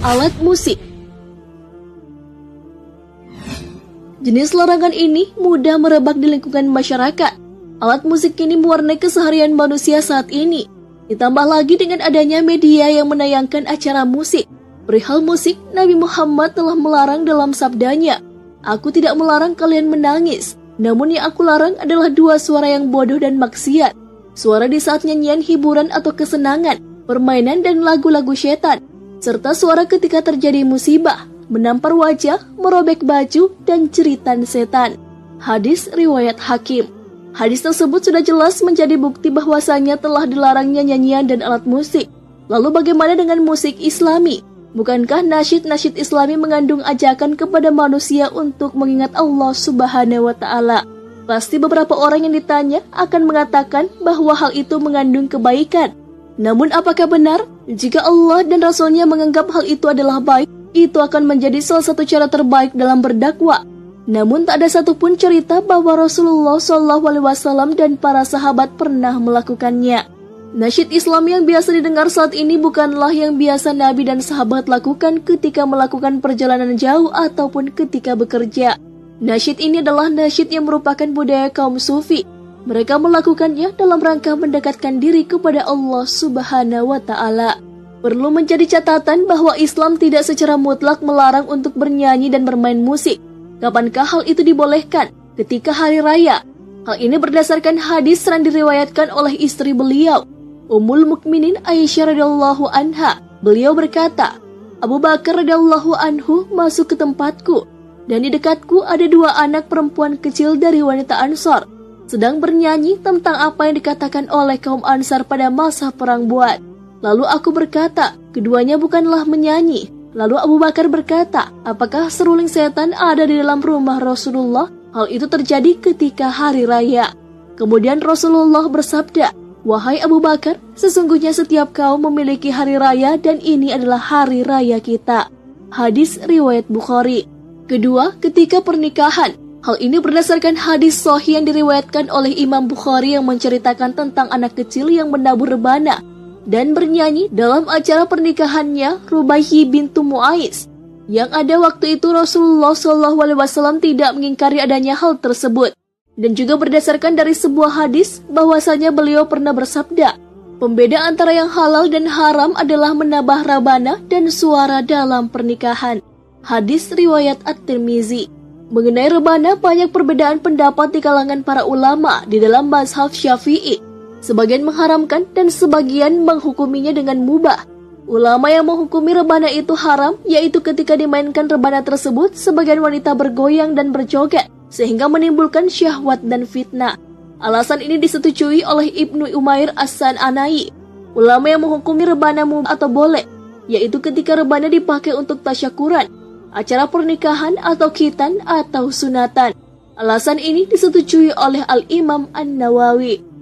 alat musik. Jenis larangan ini mudah merebak di lingkungan masyarakat. Alat musik ini mewarnai keseharian manusia saat ini. Ditambah lagi dengan adanya media yang menayangkan acara musik. Perihal musik, Nabi Muhammad telah melarang dalam sabdanya, "Aku tidak melarang kalian menangis, namun yang aku larang adalah dua suara yang bodoh dan maksiat. Suara di saat nyanyian hiburan atau kesenangan, permainan dan lagu-lagu setan, serta suara ketika terjadi musibah, menampar wajah, merobek baju, dan jeritan setan." Hadis riwayat Hakim. Hadis tersebut sudah jelas menjadi bukti bahwasanya telah dilarangnya nyanyian dan alat musik. Lalu bagaimana dengan musik Islami? Bukankah nasyid-nasyid Islami mengandung ajakan kepada manusia untuk mengingat Allah Subhanahu wa Ta'ala? Pasti beberapa orang yang ditanya akan mengatakan bahwa hal itu mengandung kebaikan. Namun apakah benar? Jika Allah dan Rasul-Nya menganggap hal itu adalah baik, itu akan menjadi salah satu cara terbaik dalam berdakwah. Namun tak ada satupun cerita bahwa Rasulullah SAW dan para sahabat pernah melakukannya. Nasyid Islam yang biasa didengar saat ini bukanlah yang biasa Nabi dan sahabat lakukan ketika melakukan perjalanan jauh ataupun ketika bekerja. Nasyid ini adalah nasyid yang merupakan budaya kaum sufi. Mereka melakukannya dalam rangka mendekatkan diri kepada Allah Subhanahu wa Ta'ala. Perlu menjadi catatan bahwa Islam tidak secara mutlak melarang untuk bernyanyi dan bermain musik. Kapankah hal itu dibolehkan? Ketika hari raya. Hal ini berdasarkan hadis yang diriwayatkan oleh istri beliau, Ummul Mukminin Aisyah radhiyallahu anha. Beliau berkata, "Abu Bakar radhiyallahu anhu masuk ke tempatku, dan di dekatku ada dua anak perempuan kecil dari wanita Ansar, sedang bernyanyi tentang apa yang dikatakan oleh kaum Ansar pada masa perang Buat. Lalu aku berkata, keduanya bukanlah menyanyi." Lalu Abu Bakar berkata, "Apakah seruling setan ada di dalam rumah Rasulullah?" Hal itu terjadi ketika hari raya. Kemudian Rasulullah bersabda, "Wahai Abu Bakar, sesungguhnya setiap kaum memiliki hari raya dan ini adalah hari raya kita." Hadis riwayat Bukhari. Kedua, ketika pernikahan. Hal ini berdasarkan hadis sahih yang diriwayatkan oleh Imam Bukhari yang menceritakan tentang anak kecil yang menabur rebana dan bernyanyi dalam acara pernikahannya Rubayyi bintu Mu'aiz. Yang ada waktu itu Rasulullah SAW tidak mengingkari adanya hal tersebut. Dan juga berdasarkan dari sebuah hadis bahwasanya beliau pernah bersabda, "Pembeda antara yang halal dan haram adalah menambah rabana dan suara dalam pernikahan." Hadis riwayat At-Tirmizi. Mengenai rebana banyak perbedaan pendapat di kalangan para ulama di dalam mazhab Syafi'i. Sebagian mengharamkan dan sebagian menghukuminya dengan mubah. Ulama yang menghukumi rebana itu haram, yaitu ketika dimainkan rebana tersebut sebagian wanita bergoyang dan berjoget, sehingga menimbulkan syahwat dan fitnah. Alasan ini disetujui oleh Ibnu Umair As-San'anai. Ulama yang menghukumi rebana mubah atau boleh, yaitu ketika rebana dipakai untuk tasyakuran, acara pernikahan atau khitan atau sunatan. Alasan ini disetujui oleh Al-Imam An-Nawawi.